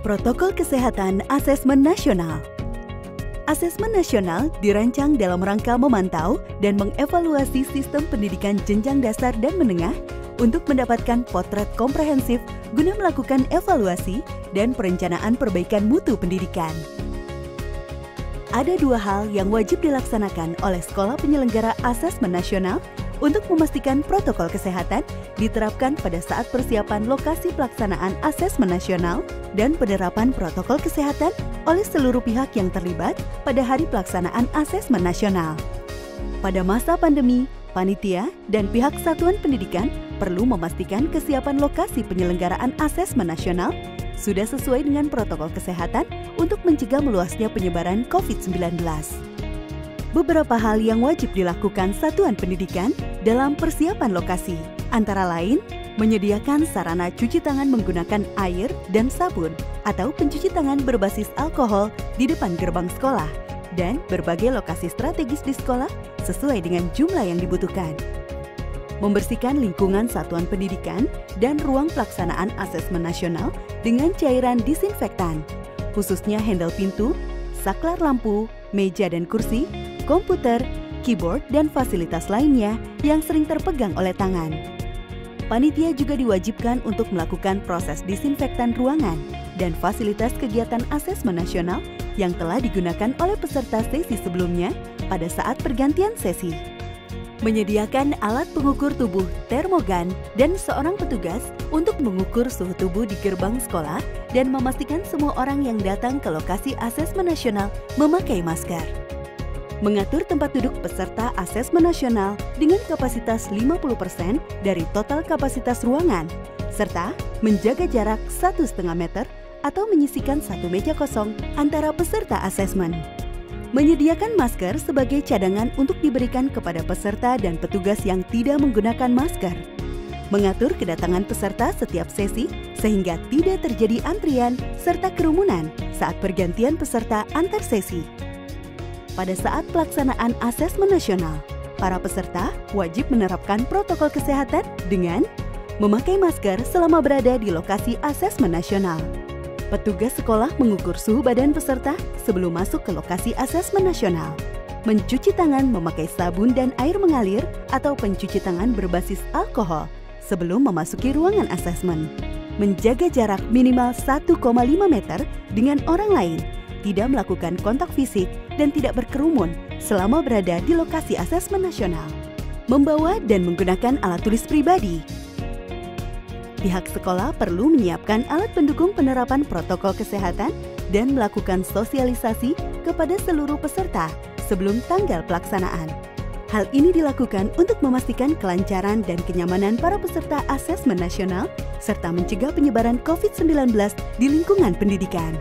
Protokol Kesehatan Asesmen Nasional. Asesmen nasional dirancang dalam rangka memantau dan mengevaluasi sistem pendidikan jenjang dasar dan menengah untuk mendapatkan potret komprehensif guna melakukan evaluasi dan perencanaan perbaikan mutu pendidikan. Ada dua hal yang wajib dilaksanakan oleh sekolah penyelenggara asesmen nasional untuk memastikan protokol kesehatan diterapkan pada saat persiapan lokasi pelaksanaan asesmen nasional dan penerapan protokol kesehatan oleh seluruh pihak yang terlibat pada hari pelaksanaan asesmen nasional. Pada masa pandemi, panitia dan pihak satuan pendidikan perlu memastikan kesiapan lokasi penyelenggaraan asesmen nasional sudah sesuai dengan protokol kesehatan untuk mencegah meluasnya penyebaran COVID-19. Beberapa hal yang wajib dilakukan satuan pendidikan dalam persiapan lokasi, antara lain menyediakan sarana cuci tangan menggunakan air dan sabun atau pencuci tangan berbasis alkohol di depan gerbang sekolah dan berbagai lokasi strategis di sekolah sesuai dengan jumlah yang dibutuhkan. Membersihkan lingkungan satuan pendidikan dan ruang pelaksanaan asesmen nasional dengan cairan disinfektan, khususnya handle pintu, saklar lampu, meja dan kursi, komputer, keyboard, dan fasilitas lainnya yang sering terpegang oleh tangan. Panitia juga diwajibkan untuk melakukan proses disinfektan ruangan dan fasilitas kegiatan asesmen nasional yang telah digunakan oleh peserta sesi sebelumnya pada saat pergantian sesi. Menyediakan alat pengukur tubuh termogan dan seorang petugas untuk mengukur suhu tubuh di gerbang sekolah dan memastikan semua orang yang datang ke lokasi asesmen nasional memakai masker. Mengatur tempat duduk peserta asesmen nasional dengan kapasitas 50% dari total kapasitas ruangan, serta menjaga jarak 1,5 meter atau menyisihkan satu meja kosong antara peserta asesmen. Menyediakan masker sebagai cadangan untuk diberikan kepada peserta dan petugas yang tidak menggunakan masker. Mengatur kedatangan peserta setiap sesi sehingga tidak terjadi antrian serta kerumunan saat pergantian peserta antar sesi. Pada saat pelaksanaan asesmen nasional, para peserta wajib menerapkan protokol kesehatan dengan memakai masker selama berada di lokasi asesmen nasional. Petugas sekolah mengukur suhu badan peserta sebelum masuk ke lokasi asesmen nasional. Mencuci tangan memakai sabun dan air mengalir atau pencuci tangan berbasis alkohol sebelum memasuki ruangan asesmen. Menjaga jarak minimal 1,5 meter dengan orang lain, tidak melakukan kontak fisik dan tidak berkerumun selama berada di lokasi asesmen nasional. Membawa dan menggunakan alat tulis pribadi. Pihak sekolah perlu menyiapkan alat pendukung penerapan protokol kesehatan dan melakukan sosialisasi kepada seluruh peserta sebelum tanggal pelaksanaan. Hal ini dilakukan untuk memastikan kelancaran dan kenyamanan para peserta asesmen nasional serta mencegah penyebaran COVID-19 di lingkungan pendidikan.